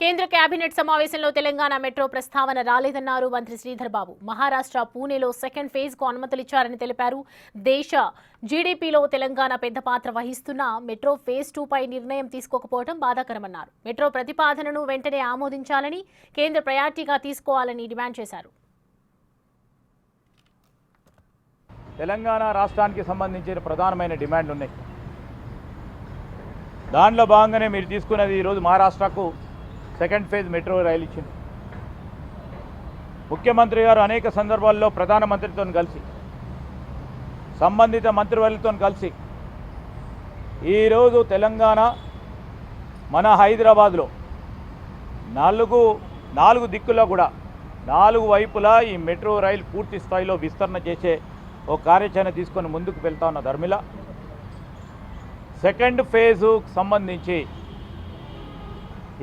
కేంద్ర కేబినెట్ సమావేశంలో తెలంగాణ మెట్రో ప్రస్తావన రాలేదన్నారు మంత్రి శ్రీధర్ బాబు. మహారాష్ట్ర పూణేలో సెకండ్ ఫేజ్ కు అనుమతులిచ్చారని తెలిపారు. దేశ జీడీపీలో తెలంగాణ పెద్ద పాత్ర వహిస్తున్న మెట్రో ఫేజ్ 2 పై నిర్ణయం తీసుకోకపోవడం బాధాకరమన్నారు. మెట్రో ప్రతిపాదనను వెంటనే ఆమోదించాలని, కేంద్ర ప్రయారిటీగా తీసుకోవాలని డిమాండ్ చేశారు. తెలంగాణ రాష్ట్రానికి సంబంధించిన ప్రధానమైన డిమాండ్లు ఉన్నాయి. దానిలో భాగంగానే మీరు తీసుకున్నది ఈరోజు మహారాష్ట్రకు సెకండ్ ఫేజ్ మెట్రో రైలు ఇచ్చింది. ముఖ్యమంత్రి గారు అనేక సందర్భాల్లో ప్రధానమంత్రితో కలిసి, సంబంధిత మంత్రివర్యులతో కలిసి ఈరోజు తెలంగాణ మన హైదరాబాద్లో నాలుగు దిక్కుల్లో కూడా 4 వైపులా ఈ మెట్రో రైలు పూర్తి స్థాయిలో విస్తరణ చేసే ఓ కార్యాచరణ తీసుకొని ముందుకు వెళ్తా ఉన్న ధర్మిల సెకండ్ ఫేజుకు సంబంధించి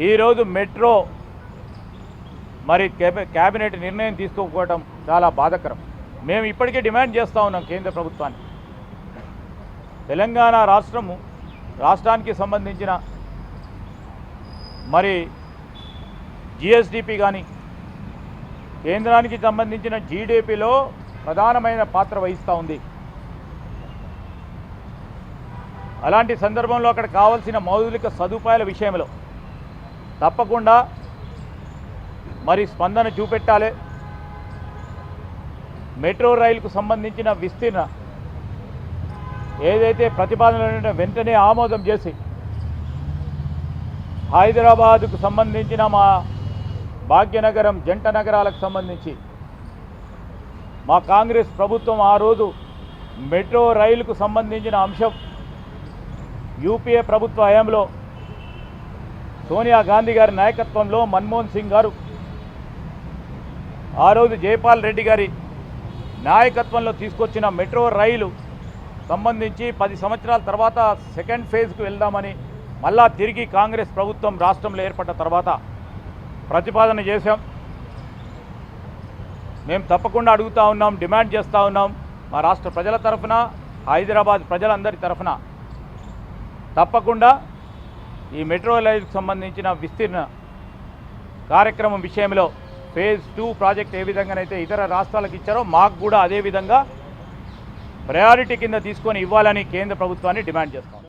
ఈరోజు మెట్రో మరి కేబినెట్ నిర్ణయం తీసుకోకపోవడం చాలా బాధాకరం. మేము ఇప్పటికే డిమాండ్ చేస్తూ ఉన్నాం కేంద్ర ప్రభుత్వాన్ని. తెలంగాణ రాష్ట్రానికి సంబంధించిన మరి జిఎస్డిపి కానీ కేంద్రానికి సంబంధించిన జీడిపిలో ప్రధానమైన పాత్ర వహిస్తూ ఉంది. అలాంటి సందర్భంలో అక్కడ కావాల్సిన మౌలిక సదుపాయాల విషయంలో తప్పకుండా మరి స్పందన చూపెట్టాలి. మెట్రో రైలుకు సంబంధించిన విస్తీర్ణ ఏదైతే ప్రతిపాదనలు వెంటనే ఆమోదం చేసి హైదరాబాదుకు సంబంధించిన మా భాగ్యనగరం జంట నగరాలకు సంబంధించి మా కాంగ్రెస్ ప్రభుత్వం ఆ రోజు మెట్రో రైలుకు సంబంధించిన అంశం యూపీఏ ప్రభుత్వ హయాంలో సోనియా గాంధీ గారి నాయకత్వంలో మన్మోహన్ సింగ్ గారు, ఆ రోజు జైపాల్ రెడ్డి గారి నాయకత్వంలో తీసుకొచ్చిన మెట్రో రైలు సంబంధించి 10 సంవత్సరాల తర్వాత సెకండ్ ఫేజ్కు వెళ్దామని మళ్ళా తిరిగి కాంగ్రెస్ ప్రభుత్వం రాష్ట్రంలో ఏర్పడ్డ తర్వాత ప్రతిపాదన చేశాం. మేము తప్పకుండా అడుగుతూ ఉన్నాం, డిమాండ్ చేస్తూ ఉన్నాం. మా రాష్ట్ర ప్రజల తరఫున, హైదరాబాద్ ప్రజలందరి తరఫున తప్పకుండా ఈ మెట్రో రైలుకు సంబంధించిన విస్తీర్ణ కార్యక్రమం విషయంలో ఫేజ్ 2 ప్రాజెక్ట్ ఏ విధంగానైతే ఇతర రాష్ట్రాలకు ఇచ్చారో మాకు కూడా అదే విధంగా ప్రయారిటీ కింద తీసుకొని ఇవ్వాలని కేంద్ర ప్రభుత్వాన్ని డిమాండ్ చేస్తాం.